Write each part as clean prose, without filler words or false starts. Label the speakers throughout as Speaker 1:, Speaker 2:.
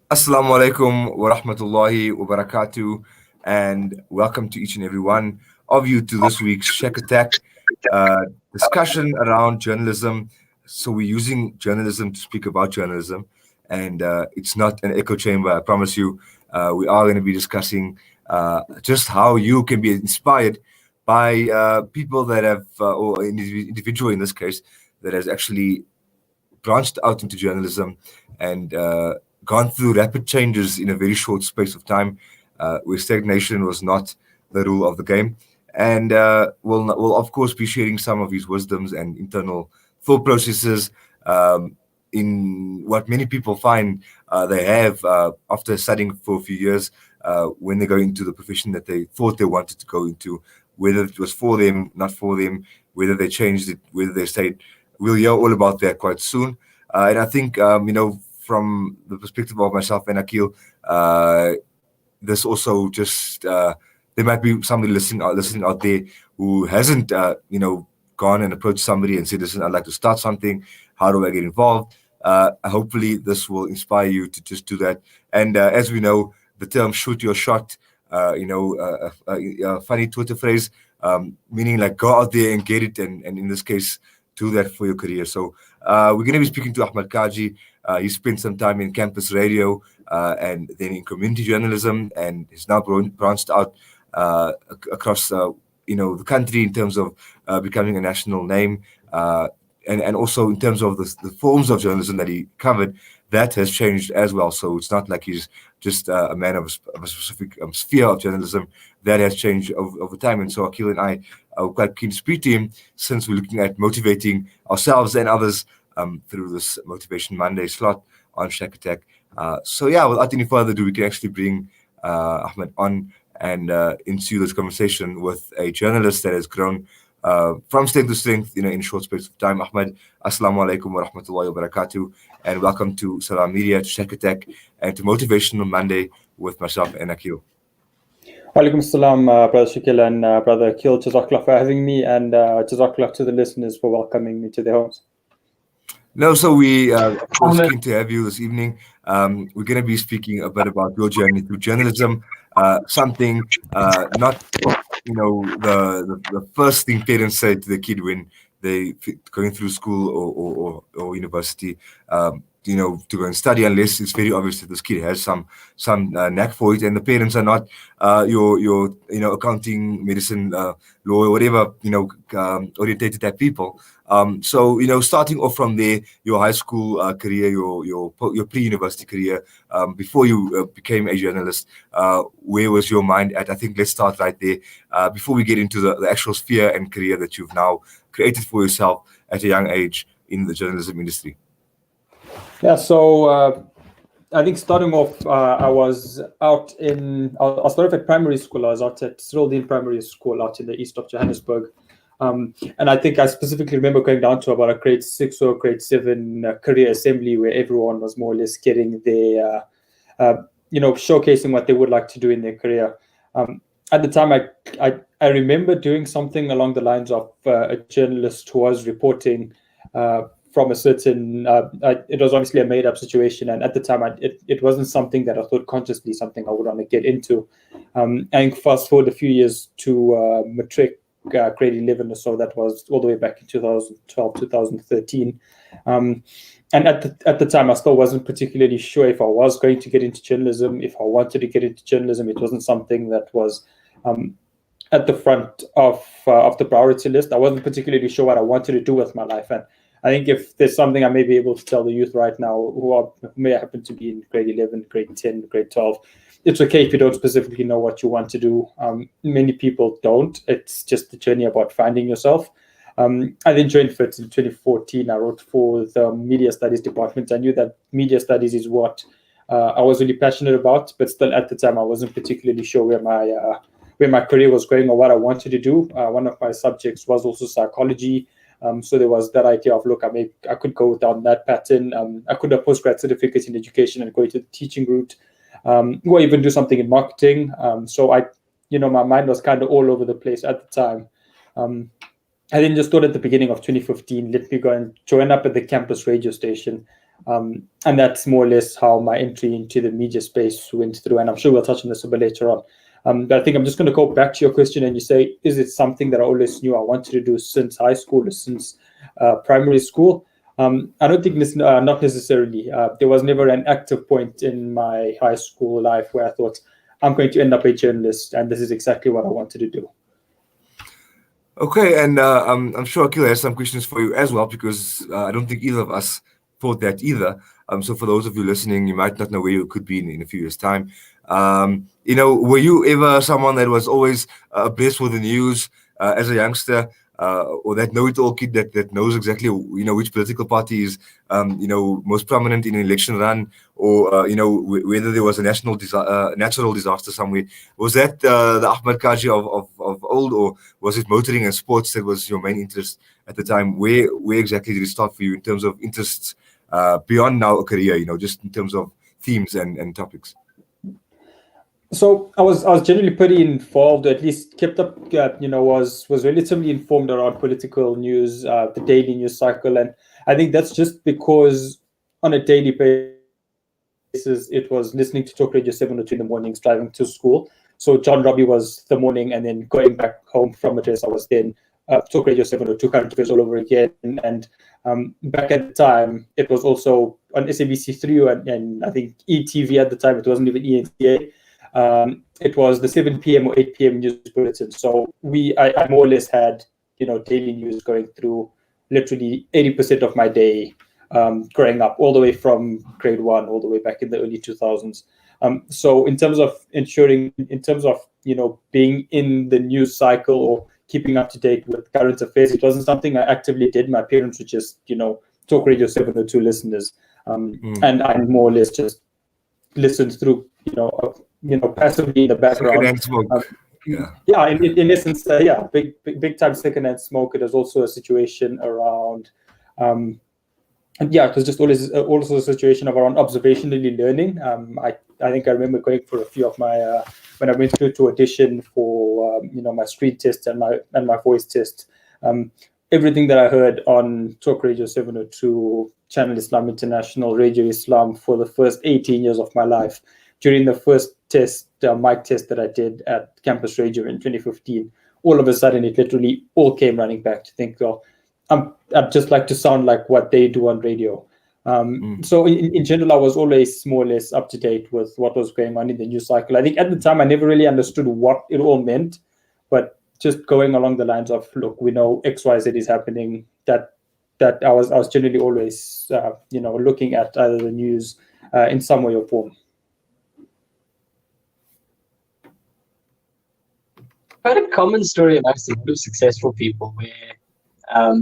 Speaker 1: Assalamu alaikum wa rahmatullahi wa barakatuh, and welcome to each and every one of you to this week's Shack Attack discussion around journalism. So, we're using journalism to speak about journalism, and it's not an echo chamber, I promise you. We are going to be discussing just how you can be inspired by people that have, or an individual in this case, that has actually branched out into journalism and gone through rapid changes in a very short space of time, where stagnation was not the rule of the game. And we'll of course be sharing some of his wisdoms and internal thought processes in what many people find they have after studying for a few years when they go into the profession that they thought they wanted to go into, whether it was for them, not for them, whether they changed it, whether they stayed. We'll hear all about that quite soon. And I think, from the perspective of myself and Aqeel, this also just there might be somebody listening out there who hasn't, gone and approached somebody and said, "Listen, I'd like to start something. How do I get involved?" Hopefully, this will inspire you to just do that. And as we know, the term "shoot your shot," a funny Twitter phrase, meaning like go out there and get it, and in this case, do that for your career. So we're going to be speaking to Ahmed Kajee. He spent some time in campus radio and then in community journalism, and he's now branched out across the country in terms of becoming a national name, and also in terms of the forms of journalism that he covered. That has changed as well. So it's not like he's just a man of a specific sphere of journalism. That has changed over time. And so Aqeel and I are quite keen to speak to him, since we're looking at motivating ourselves and others through this Motivation Monday slot on Shack Attack. So yeah, without any further ado, we can actually bring Ahmed on and ensue this conversation with a journalist that has grown from strength to strength, in a short space of time. Ahmed, assalamu alaikum wa rahmatullahi wa barakatuh, and welcome to Salam Media, to Shack Attack, and to Motivational Monday with myself and Aqeel.
Speaker 2: Walaikum salam, Brother Shaqeel and Brother Aqeel. Jazakallah for having me, and Jazakallah to the listeners for welcoming me to their homes.
Speaker 1: No, so we of course keen to have you this evening. We're going to be speaking a bit about your journey through journalism, something not the first thing parents say to the kid when they going through school or university, to go and study, unless it's very obvious that this kid has some knack for it, and the parents are not your accounting, medicine, law, whatever orientated type people. So starting off from there, your high school career, your pre-university career, before you became a journalist, where was your mind at? I think let's start right there before we get into the actual sphere and career that you've now created for yourself at a young age in the journalism industry.
Speaker 2: Yeah, so I think starting off, I started at primary school. I was out at Srildeen Primary School out in the east of Johannesburg. And I think I specifically remember going down to about a grade 6 or grade 7 career assembly, where everyone was more or less getting their, showcasing what they would like to do in their career. At the time, I remember doing something along the lines of a journalist who was reporting from a certain, it was obviously a made-up situation, and at the time, it wasn't something that I thought consciously something I would want to get into. And fast forward a few years to matric, grade 11 or so, that was all the way back in 2012, 2013. And at the time, I still wasn't particularly sure if I was going to get into journalism, if I wanted to get into journalism. It wasn't something that was at the front of the priority list. I wasn't particularly sure what I wanted to do with my life. And I think if there's something I may be able to tell the youth right now who may happen to be in grade 11, grade 10, grade 12, it's okay if you don't specifically know what you want to do. Many people don't. It's just the journey about finding yourself. I then joined FIT in 2014. I wrote for the media studies department. I knew that media studies is what I was really passionate about, but still at the time I wasn't particularly sure where my career was going or what I wanted to do. One of my subjects was also psychology. So there was that idea of, look, I could go down that pattern. I could have postgrad certificates in education and go into the teaching route, or even do something in marketing. So my mind was kind of all over the place at the time. I then just thought at the beginning of 2015, let me go and join up at the campus radio station. And that's more or less how my entry into the media space went through. And I'm sure we'll touch on this a bit later on. But I think I'm just going to go back to your question, and you say, is it something that I always knew I wanted to do since high school or since primary school? I don't think not necessarily. There was never an active point in my high school life where I thought, I'm going to end up a journalist, and this is exactly what I wanted to do.
Speaker 1: Okay, and I'm sure Aqeel has some questions for you as well, because I don't think either of us thought that either. So for those of you listening, you might not know where you could be in a few years' time. Were you ever someone that was always blessed with the news as a youngster, or that know-it-all kid that knows exactly which political party is most prominent in an election run, or whether there was a natural disaster somewhere? Was that the Ahmed Kajee of old, or was it motoring and sports that was your main interest at the time? Where exactly did it start for you in terms of interests beyond now a career? Just in terms of themes and topics.
Speaker 2: So I was generally pretty involved, or at least kept up. Was relatively informed around political news, the daily news cycle, and I think that's just because on a daily basis it was listening to Talk Radio 702 in the mornings, driving to school. So John Robbie was the morning, and then going back home from it, I was then Talk Radio 702, current affairs all over again. And back at the time, it was also on SABC3 and I think ETV at the time. It wasn't even ENTA. It was the 7 p.m. or 8 p.m. news bulletin. So I more or less had, daily news going through literally 80% of my day growing up, all the way from grade 1, all the way back in the early 2000s. So in terms of being in the news cycle or keeping up to date with current affairs, it wasn't something I actively did. My parents were just, Talk Radio 702 listeners. And I more or less just listened through, passively in the background.
Speaker 1: Smoke.
Speaker 2: In essence, big time secondhand smoke. It was also a situation around, it was just always also a situation around observationally learning. I think I remember going for a few of my when I went through to audition for my screen test and my voice test. Everything that I heard on Talk Radio 702, Channel Islam International, Radio Islam for the first 18 years of my life. During the first test, mic test that I did at Campus Radio in 2015, all of a sudden it literally all came running back to think, well, I'd just like to sound like what they do on radio. So in general, I was always more or less up to date with what was going on in the news cycle. I think at the time I never really understood what it all meant, but just going along the lines of, look, we know XYZ is happening, that I was generally always looking at either the news in some way or form.
Speaker 3: Quite a common story amongst a lot of successful people where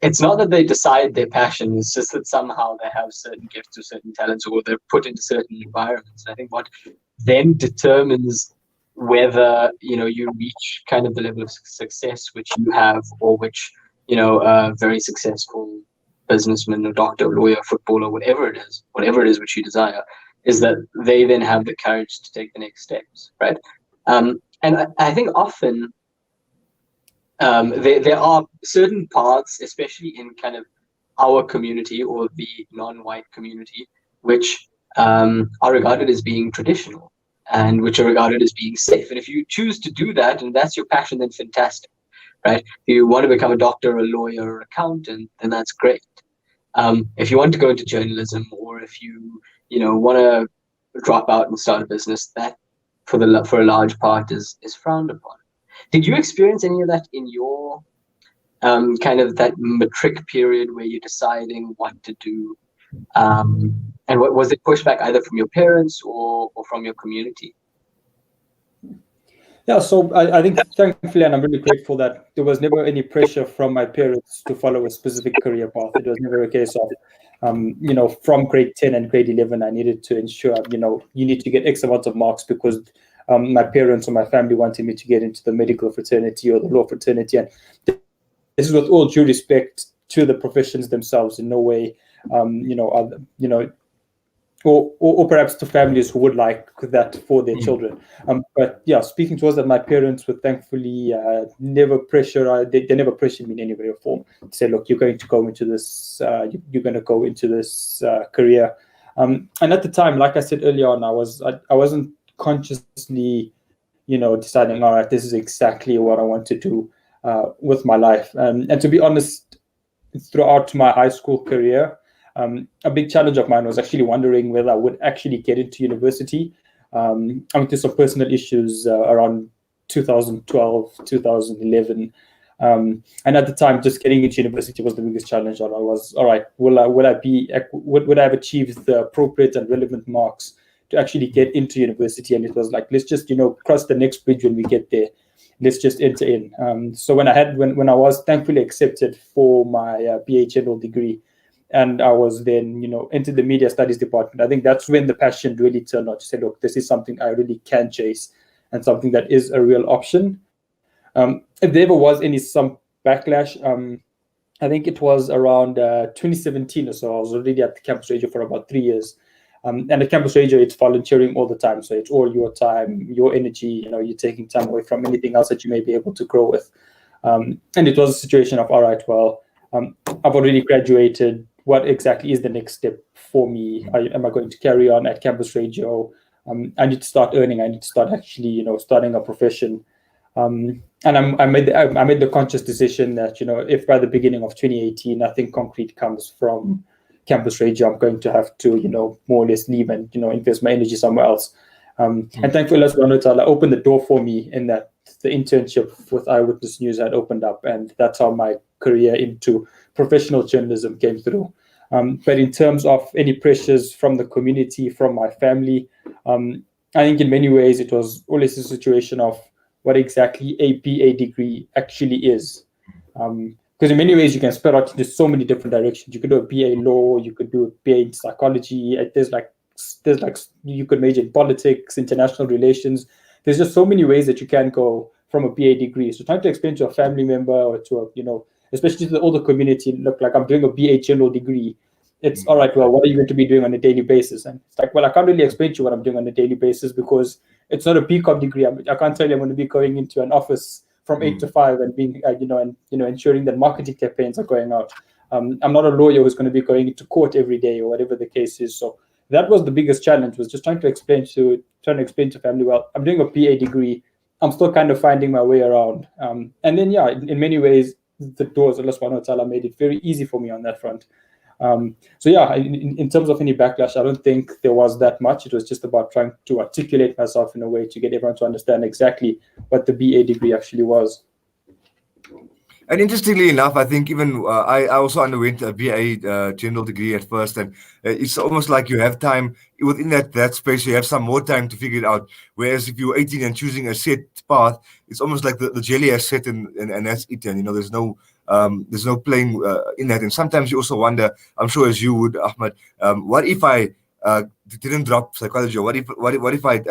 Speaker 3: it's not that they decide their passion, it's just that somehow they have certain gifts or certain talents, or they're put into certain environments. I think what then determines whether you reach kind of the level of success which you have, or which a very successful businessman or doctor, lawyer, footballer, whatever it is which you desire, is that they then have the courage to take the next steps, right? And I think often there are certain paths, especially in kind of our community or the non-white community, which are regarded as being traditional and which are regarded as being safe. And if you choose to do that and that's your passion, then fantastic, right? If you want to become a doctor, a lawyer, or accountant, then that's great. If you want to go into journalism, or if you want to drop out and start a business, that for a large part is frowned upon. Did you experience any of that in your kind of that matric period where you're deciding what to do? And what was it pushback either from your parents or from your community?
Speaker 2: Yeah, so I think thankfully, and I'm really grateful that there was never any pressure from my parents to follow a specific career path. It was never a case of, from grade 10 and grade 11, I needed to ensure, you need to get X amount of marks because my parents or my family wanted me to get into the medical fraternity or the law fraternity. And this is with all due respect to the professions themselves. In no way, or perhaps to families who would like that for their children. But yeah, speaking towards that, my parents would thankfully never pressure. They never pressured me in any way or form. They said, "Look, you're going to go into this. You're going to go into this career." And at the time, like I said earlier on, I wasn't consciously, deciding, all right, this is exactly what I want to do with my life. And to be honest, throughout my high school career, a big challenge of mine was actually wondering whether I would actually get into university. I went through some personal issues around 2012, 2011. And at the time, just getting into university was the biggest challenge. I was, all right, would I have achieved the appropriate and relevant marks to actually get into university? And it was like, let's just, cross the next bridge when we get there. Let's just enter in. So when I was thankfully accepted for my BA general degree, and I was then, entered the media studies department, I think that's when the passion really turned on to say, look, this is something I really can chase and something that is a real option. If there ever was some backlash, I think it was around 2017 or so. I was already at the campus radio for about 3 years. And at campus radio, it's volunteering all the time. So it's all your time, your energy, you're taking time away from anything else that you may be able to grow with. And it was a situation of, all right, well, I've already graduated. What exactly is the next step for me? Am I going to carry on at campus radio? I need to start earning. I need to start actually, starting a profession. And I made the conscious decision that, if by the beginning of 2018, nothing concrete comes from campus radio, I'm going to have to, more or less leave and, invest my energy somewhere else. And thankfully, Allah subhanahu wa ta'ala opened the door for me in that the internship with Eyewitness News had opened up, and that's how my career into professional journalism came through. But in terms of any pressures from the community, from my family, I think in many ways it was always a situation of what exactly a BA degree actually is. Because in many ways you can spread out into so many different directions. You could do a BA law, you could do a BA in psychology. There's like you could major in politics, international relations. There's just so many ways that you can go from a BA degree. So trying to explain to a family member or to especially to the older community, look, like I'm doing a BA general degree. It's all right, well, what are you going to be doing on a daily basis? And it's like, well, I can't really explain to you what I'm doing on a daily basis because it's not a BCom degree. I can't tell you I'm going to be going into an office from 8 to 5 and being, ensuring that marketing campaigns are going out. I'm not a lawyer who's going to be going into court every day or whatever the case is. So that was the biggest challenge, was just trying to explain to family, well, I'm doing a BA degree. I'm still kind of finding my way around. And then, yeah, in many ways, the doors, Allah subhanahu wa ta'ala made it very easy for me on that front. So yeah, in terms of any backlash, I don't think there was that much. It was just about trying to articulate myself in a way to get everyone to understand exactly what the BA degree actually was.
Speaker 1: And interestingly enough, I think even I also underwent a BA general degree at first, and it's almost like you have time within that space. You have some more time to figure it out. Whereas if you're 18 and choosing a set path, it's almost like the jelly has set and that's it. And there's no playing in that. And sometimes you also wonder, I'm sure as you would, Ahmed, what if I didn't drop psychology, or what if I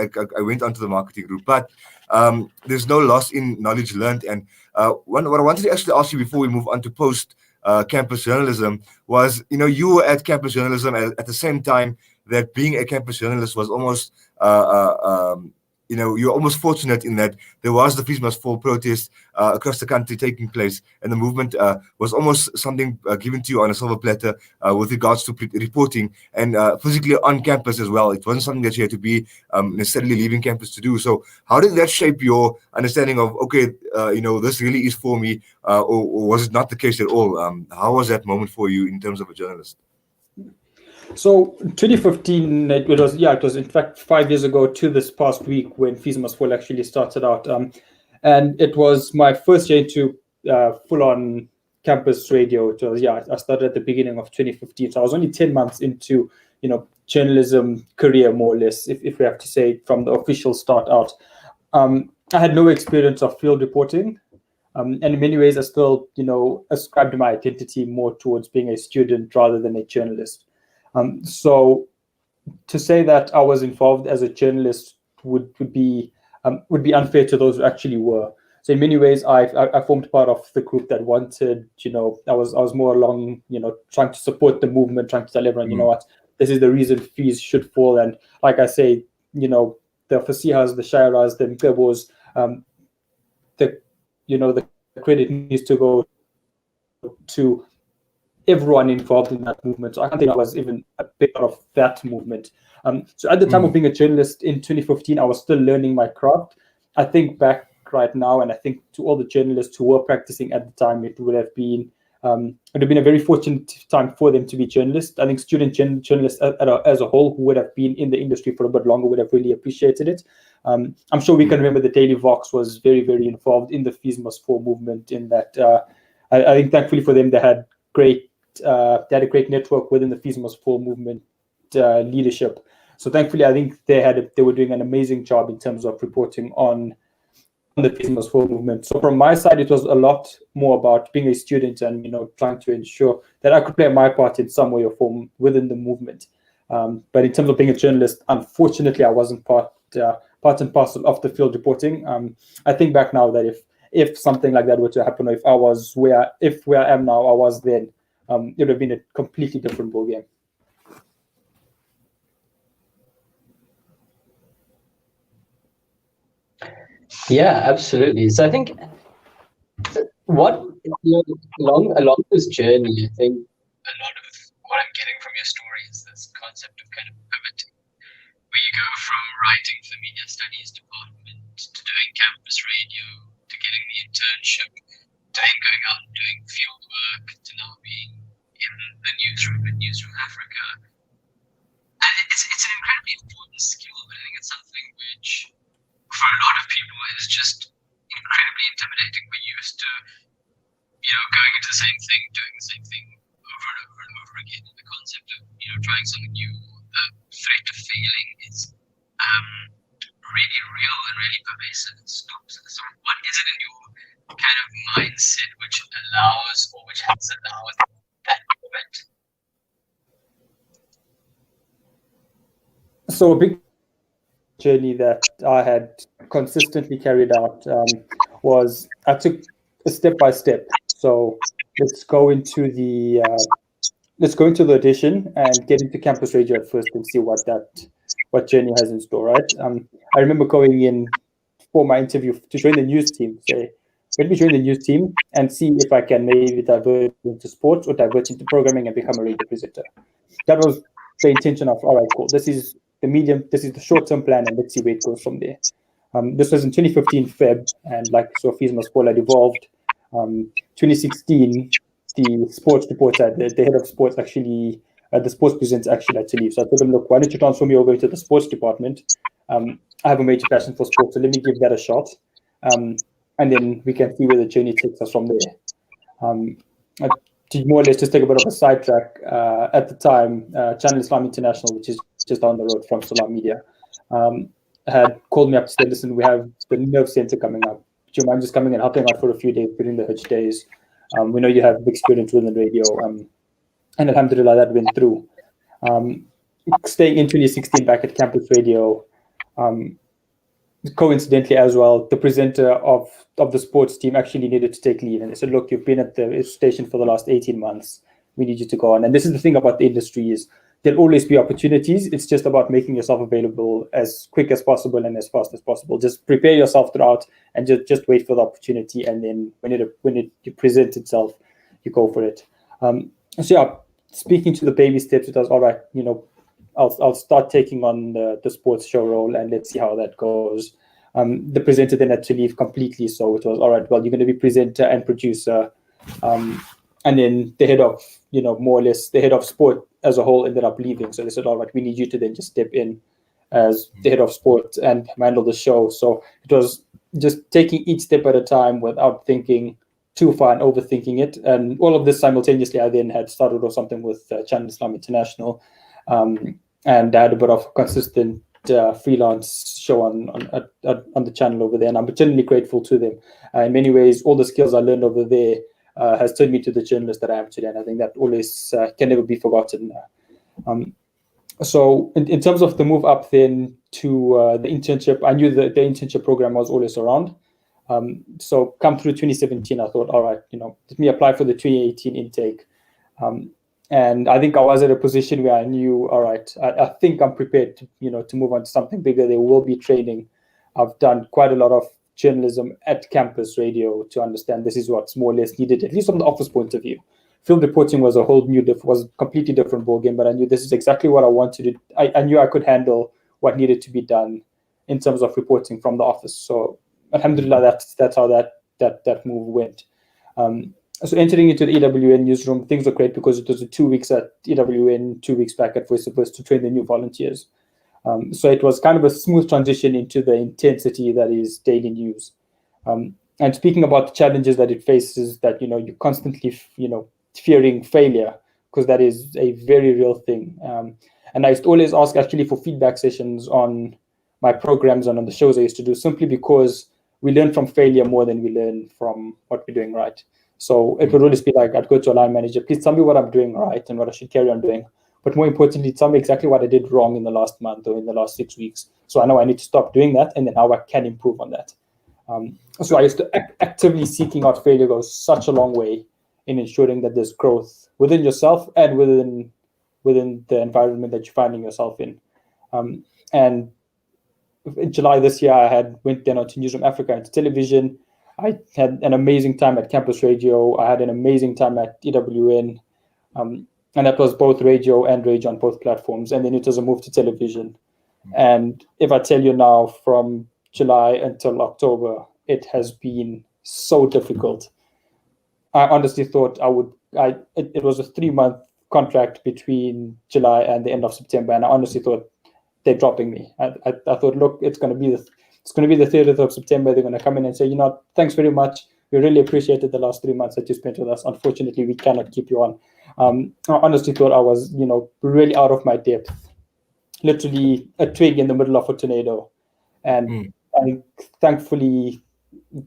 Speaker 1: went onto the marketing route? But there's no loss in knowledge learned. And what I wanted to actually ask you before we move on to post campus journalism was, you were at campus journalism at the same time that being a campus journalist was almost you're almost fortunate in that there was the Fees Must Fall protest across the country taking place, and the movement was almost something given to you on a silver platter with regards to reporting and physically on campus as well. It wasn't something that you had to be necessarily leaving campus to do. So how did that shape your understanding of, okay, this really is for me, or was it not the case at all? How was that moment for you in terms of a journalist?
Speaker 2: So 2015, it was in fact 5 years ago to this past week when Fees Must Fall actually started out. And it was my first year into full-on campus radio. It was, I started at the beginning of 2015. So I was only 10 months into, journalism career, more or less, if we have to say from the official start out. I had no experience of field reporting. And in many ways, I still, ascribed my identity more towards being a student rather than a journalist. So to say that I was involved as a journalist would be unfair to those who actually were. So in many ways, I formed part of the group that wanted, I was more along, trying to support the movement, trying to tell everyone, this is the reason fees should fall. And like I say, the Fasihas, the Shairas, the Mkebos, the credit needs to go to everyone involved in that movement. So I can't think I was even a bit of that movement. So at the time of being a journalist in 2015, I was still learning my craft. I think back right now, and I think to all the journalists who were practicing at the time, it would have been a very fortunate time for them to be journalists. I think student journalists as a whole who would have been in the industry for a bit longer would have really appreciated it. I'm sure we can remember the Daily Vox was very, very involved in the Fees Must Fall movement. In that, I think thankfully for them, they had a great network within the Fees Must Fall movement leadership. So thankfully, I think they were doing an amazing job in terms of reporting on the Fees Must Fall movement. So from my side, it was a lot more about being a student and trying to ensure that I could play my part in some way or form within the movement. But in terms of being a journalist, unfortunately, I wasn't part and parcel of the field reporting. I think back now that if something like that were to happen, or if I was where I am now, I was then, it would have been a completely different ballgame.
Speaker 3: Yeah, absolutely. So I think along this journey, I think a lot of what I'm getting from your story is this concept of kind of pivoting, where you go from writing for the media studies department to doing campus radio to getting the internship to then going out and doing field work to now being in the newsroom at Newzroom Afrika. And it's an incredibly important skill, but I think it's something which for a lot of people is just incredibly intimidating. We're used to, going into the same thing, doing the same thing over and over and over again. And the concept of, trying something new, the threat of failing is really real and really pervasive. So what is it in your kind of mindset which allows or which has allowed that movement?
Speaker 2: So a big journey that I had consistently carried out was I took a step by step. So let's go into the audition and get into campus radio at first and see what journey has in store, right? I remember going in for my interview to join the news team. Say, let me join the news team and see if I can maybe divert into sports or divert into programming and become a radio presenter. That was the intention of, all right, cool. This is the medium, this is the short-term plan, and let's see where it goes from there. This was in 2015 Feb, and like Fees Must Fall had evolved. 2016, the sports reporter, the head of sports actually, the sports presenter actually had to leave. So I told him, look, why don't you transfer me over to the sports department? I have a major passion for sports, so let me give that a shot. And then we can see where the journey takes us from there. To more or less just take a bit of a sidetrack, at the time, Channel Islam International, which is just down the road from Salam Media, had called me up to say, listen, we have the Nerve Center coming up. Do you mind just coming and helping out for a few days during the Hajj days? We know you have experience within the radio. And alhamdulillah, that went through. Staying in 2016 back at campus radio, coincidentally as well, the presenter of the sports team actually needed to take leave. And they said, look, you've been at the station for the last 18 months. We need you to go on. And this is the thing about the industry is there'll always be opportunities. It's just about making yourself available as quick as possible and as fast as possible. Just prepare yourself throughout and just wait for the opportunity. And then when it presents itself, you go for it. So yeah, speaking to the baby steps, it was all right. I'll start taking on the sports show role and let's see how that goes. The presenter then had to leave completely. So it was all right, well, you're going to be presenter and producer. And then the head of, more or less the head of sport as a whole ended up leaving. So they said, all right, we need you to then just step in as the head of sport and handle the show. So it was just taking each step at a time without thinking too far and overthinking it. And all of this simultaneously, I then had started or something with Channel Islam International. And I had a bit of consistent freelance show on the channel over there. And I'm genuinely grateful to them. In many ways, all the skills I learned over there has turned me to the journalist that I am today. And I think that always can never be forgotten. So in terms of the move up then to the internship, I knew that the internship program was always around. So come through 2017, I thought, all right, let me apply for the 2018 intake. And I think I was at a position where I knew, all right, I think I'm prepared to, to move on to something bigger. There will be training. I've done quite a lot of journalism at campus radio to understand this is what's more or less needed, at least from the office point of view. Field reporting was was a completely different ballgame, but I knew this is exactly what I wanted to do. I knew I could handle what needed to be done in terms of reporting from the office. So alhamdulillah, that's how that move went. So entering into the EWN newsroom, things were great because it was 2 weeks at EWN, 2 weeks back at Voice of Voice to train the new volunteers. So it was kind of a smooth transition into the intensity that is daily news. And speaking about the challenges that it faces, that you're constantly fearing failure, because that is a very real thing. And I used to always ask actually for feedback sessions on my programs and on the shows I used to do, simply because we learn from failure more than we learn from what we're doing right. So it would always be like, I'd go to a line manager, please tell me what I'm doing right and what I should carry on doing. But more importantly, tell me exactly what I did wrong in the last month or in the last 6 weeks. So I know I need to stop doing that, and then how I can improve on that. So I used to actively seeking out failure goes such a long way in ensuring that there's growth within yourself and within the environment that you're finding yourself in. And in July this year, I went then onto Newzroom Afrika into television. I had an amazing time at campus radio. I had an amazing time at EWN. And that was both radio and radio on both platforms. And then it was a move to television. And if I tell you now, from July until October, it has been so difficult. I honestly thought it was a 3-month contract between July and the end of September. And I honestly thought they're dropping me. I thought, look, it's going to be the 30th of September. They're going to come in and say, thanks very much. We really appreciated the last 3 months that you spent with us. Unfortunately, we cannot keep you on. I honestly thought I was, really out of my depth, literally a twig in the middle of a tornado. And thankfully,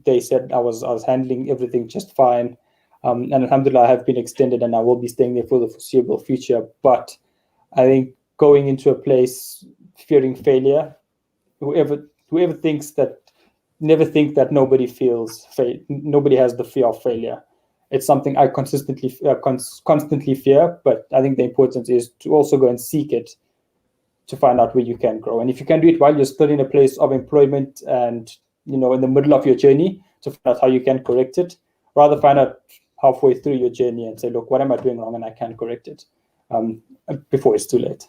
Speaker 2: they said I was handling everything just fine. And alhamdulillah, I have been extended and I will be staying there for the foreseeable future. But I think going into a place fearing failure, whoever thinks that, never think that nobody has the fear of failure. It's something I constantly fear, but I think the importance is to also go and seek it to find out where you can grow. And if you can do it while you're still in a place of employment and, in the middle of your journey, to find out how you can correct it, rather find out halfway through your journey and say, look, what am I doing wrong? And I can correct it before it's too late.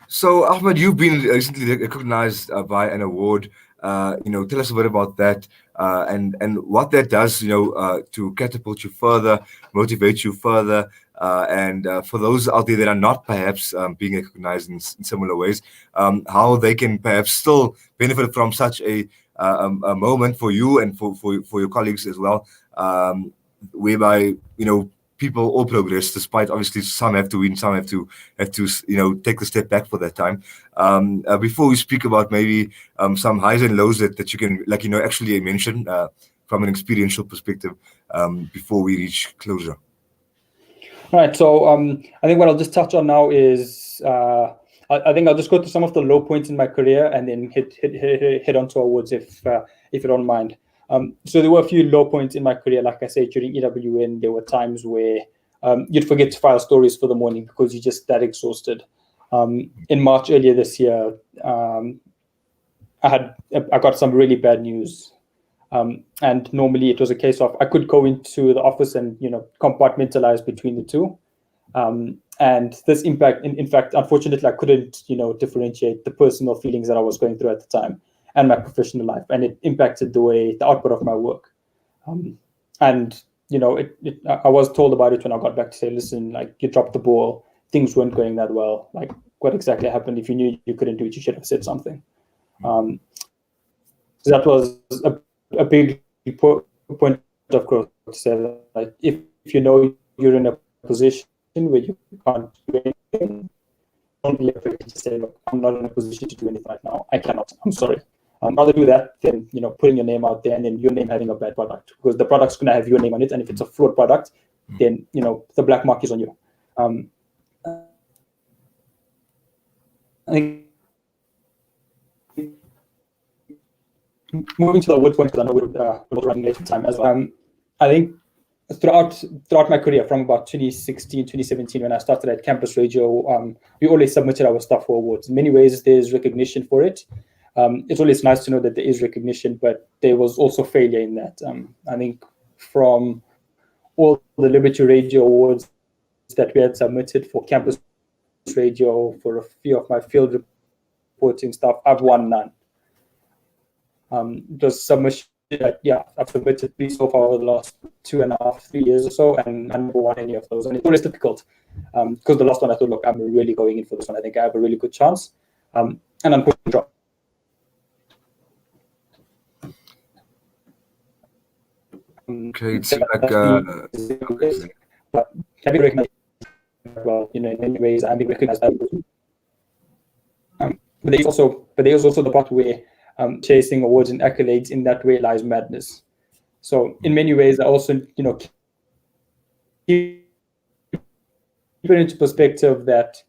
Speaker 1: So, Ahmed, you've been recently recognized by an award. Tell us a bit about that and what that does, to catapult you further, motivate you further, and for those out there that are not perhaps being recognized in similar ways, how they can perhaps still benefit from such a moment for you and for your colleagues as well, whereby people all progress, despite obviously some have to win, some have to take the step back for that time. Before we speak about maybe some highs and lows that you can actually mention from an experiential perspective before we reach closure.
Speaker 2: All right. So I think what I'll just touch on now is I think I'll just go to some of the low points in my career and then hit onto awards if you don't mind. So there were a few low points in my career. Like I said, during EWN, there were times where you'd forget to file stories for the morning because you're just that exhausted. In March earlier this year, I got some really bad news. And normally it was a case of I could go into the office and compartmentalize between the two. And this impact, in fact, unfortunately, I couldn't differentiate the personal feelings that I was going through at the time and my professional life, and it impacted the output of my work. And I was told about it when I got back to say, listen, like, you dropped the ball, things weren't going that well. Like, what exactly happened? If you knew you couldn't do it, you should have said something. So that was a big point of growth to say, like, if you know you're in a position where you can't do anything, don't be afraid to say, look, I'm not in a position to do anything right now. I cannot. I'm sorry. Rather do that than putting your name out there and then your name having a bad product, because the product's going to have your name on it, and if it's a flawed product, then the black mark is on you. I think moving to the award point, because I know we're running late in time as well. I think throughout my career, from about 2016, 2017, when I started at Campus Radio, we always submitted our stuff for awards. In many ways, there's recognition for it. It's always nice to know that there is recognition, but there was also failure in that. I think from all the Liberty Radio awards that we had submitted for Campus Radio, for a few of my field reporting stuff, I've won none. Just submission, I've submitted 3 so far over the last 2.5, 3 years or so, and I never won any of those. And it's always difficult because the last one I thought, look, I'm really going in for this one. I think I have a really good chance, and I'm going to drop.
Speaker 1: Okay, it seems like
Speaker 2: but having recognized, well, in many ways, I'm being recognized by people. But there's also the part where chasing awards and accolades in that way lies madness. So in many ways, I also keep it into perspective that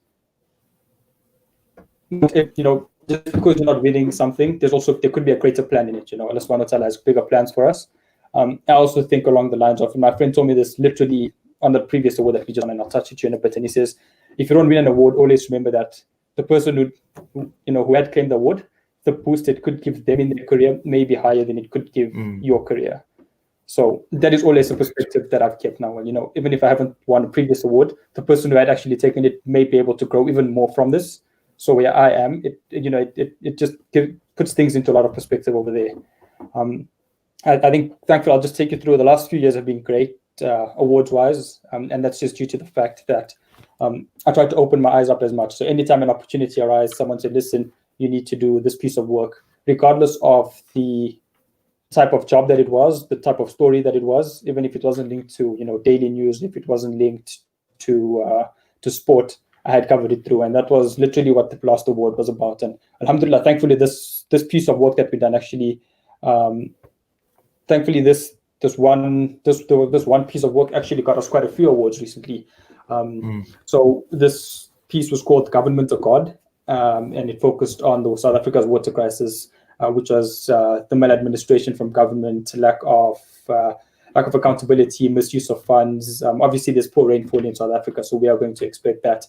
Speaker 2: just because you're not winning something, there could be a greater plan in it. Allah subhanahu wa ta'ala has bigger plans for us. I also think along the lines of, my friend told me this literally on the previous award that we just won, and I'll touch it in a bit. And he says, if you don't win an award, always remember that the person who had claimed the award, the boost it could give them in their career may be higher than it could give your career. So that is always a perspective that I've kept now. Even if I haven't won a previous award, the person who had actually taken it may be able to grow even more from this. So where I am, it just puts things into a lot of perspective over there. I think, thankfully, I'll just take you through. The last few years have been great awards-wise, and that's just due to the fact that I tried to open my eyes up as much. So anytime an opportunity arises, someone said, listen, you need to do this piece of work, regardless of the type of job that it was, the type of story that it was, even if it wasn't linked to daily news, if it wasn't linked to sport, I had covered it through. And that was literally what the last award was about. And alhamdulillah, thankfully, this piece of work that we've done actually, thankfully, this one piece of work actually got us quite a few awards recently. So this piece was called Government of God, and it focused on the South Africa's water crisis, which was the maladministration from government, lack of accountability, misuse of funds. Obviously, there's poor rainfall in South Africa, so we are going to expect that.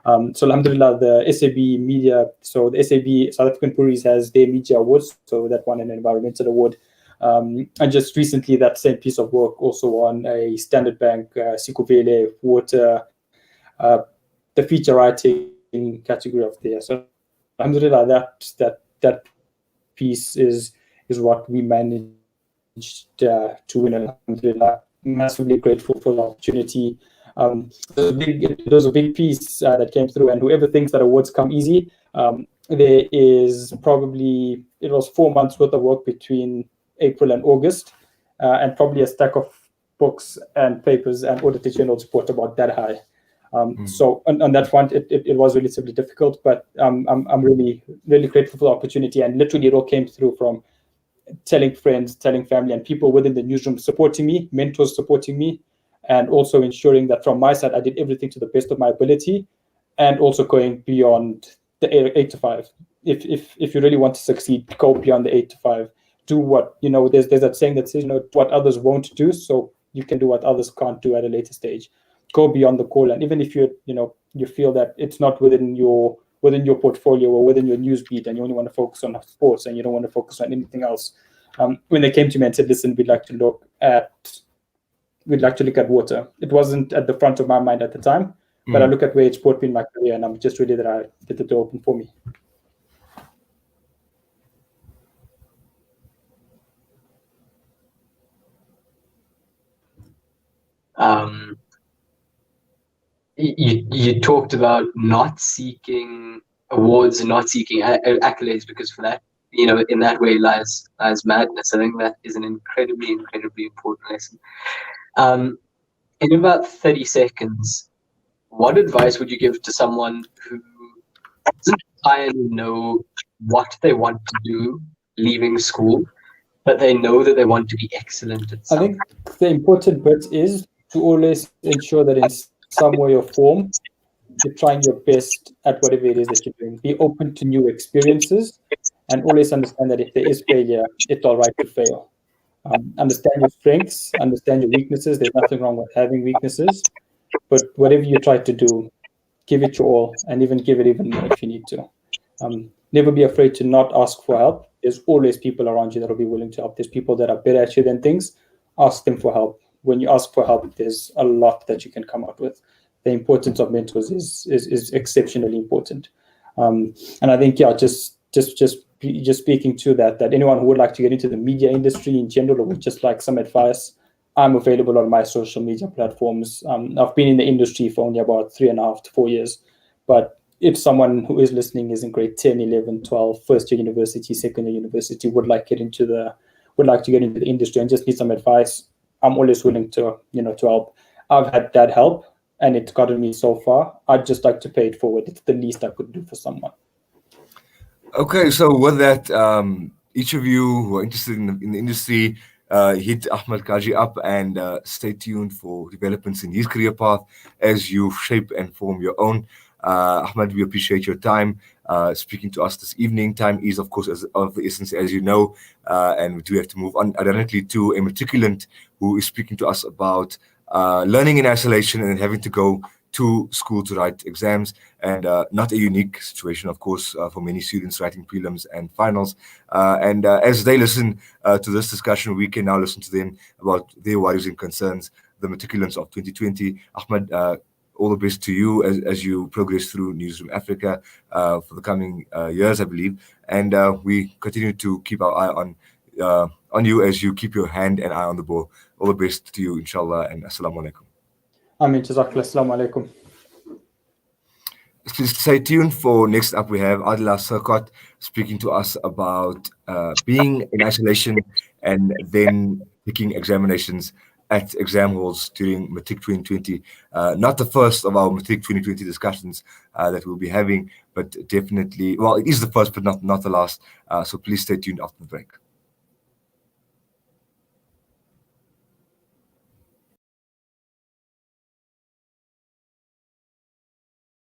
Speaker 2: So alhamdulillah, the SAB media, so the SAB, South African Police, has their media awards, so that won an environmental award. And just recently, that same piece of work also won a Standard Bank Sikuvele water, the feature writing category of there. So alhamdulillah, that piece is what we managed to win. Alhamdulillah, massively grateful for the opportunity. It was a big piece that came through, and whoever thinks that awards come easy, there is probably, it was 4 months worth of work between April and August, and probably a stack of books and papers and Auditor General's report about that high. So on that front, it was relatively difficult, but I'm really, really grateful for the opportunity. And literally, it all came through from telling friends, telling family, and people within the newsroom supporting me, mentors supporting me, and also ensuring that from my side, I did everything to the best of my ability, and also going beyond the 8 to 5. If you really want to succeed, go beyond the 8 to 5. Do what, there's that saying that says, what others won't do, so you can do what others can't do at a later stage. Go beyond the call. And even if you feel that it's not within your portfolio or within your news beat, and you only want to focus on sports and you don't want to focus on anything else, when they came to me and said, listen, we'd like to look at water. It wasn't at the front of my mind at the time, but I look at where it's brought me in my career, and I'm just really that the door open for me.
Speaker 3: You talked about not seeking awards and not seeking accolades, because for that, in that way lies madness. I think that is an incredibly, incredibly important lesson. In about 30 seconds, what advice would you give to someone who doesn't entirely know what they want to do leaving school, but they know that they want to be excellent at something?
Speaker 2: I think the important bit is to always ensure that in some way or form, you're trying your best at whatever it is that you're doing. Be open to new experiences, and always understand that if there is failure, it's all right to fail. Understand your strengths, understand your weaknesses. There's nothing wrong with having weaknesses, but whatever you try to do, give it your all, and even give it even more if you need to. Never be afraid to not ask for help. There's always people around you that will be willing to help. There's people that are better at you than things. Ask them for help. When you ask for help, there's a lot that you can come out with. The importance of mentors is exceptionally important. And I think, yeah, just speaking to that anyone who would like to get into the media industry in general or would just like some advice, I'm available on my social media platforms. I've been in the industry for only about 3.5 to 4 years, but if someone who is listening is in grade 10, 11, 12, first year university, second year university, would like to get into the industry and just need some advice, I'm always willing to help. I've had that help and it's gotten me so far. I'd just like to pay it forward. It's the least I could do for someone.
Speaker 1: Okay, so with that, each of you who are interested in the industry, hit Ahmed Kajee up and stay tuned for developments in his career path as you shape and form your own. Ahmed, we appreciate your time speaking to us this evening. Time is, of course, of the essence, as you know, and we do have to move on ironically to a matriculant who is speaking to us about learning in isolation and having to go to school to write exams, and not a unique situation, of course, for many students writing prelims and finals. And as they listen to this discussion, we can now listen to them about their worries and concerns, the matriculants of 2020. Ahmed, all the best to you as you progress through Newzroom Africa for the coming years, I believe. And we continue to keep our eye on you as you keep your hand and eye on the ball. All the best to you, inshallah, and assalamu alaikum.
Speaker 2: Amin, Jazakallah, assalamu alaikum.
Speaker 1: Please stay tuned for next up. We have Adila Sarkot speaking to us about being in isolation and then taking examinations at exam halls during Matric 2020. Not the first of our Matric 2020 discussions that we'll be having, but definitely, well, it is the first, but not the last. So please stay tuned after the break.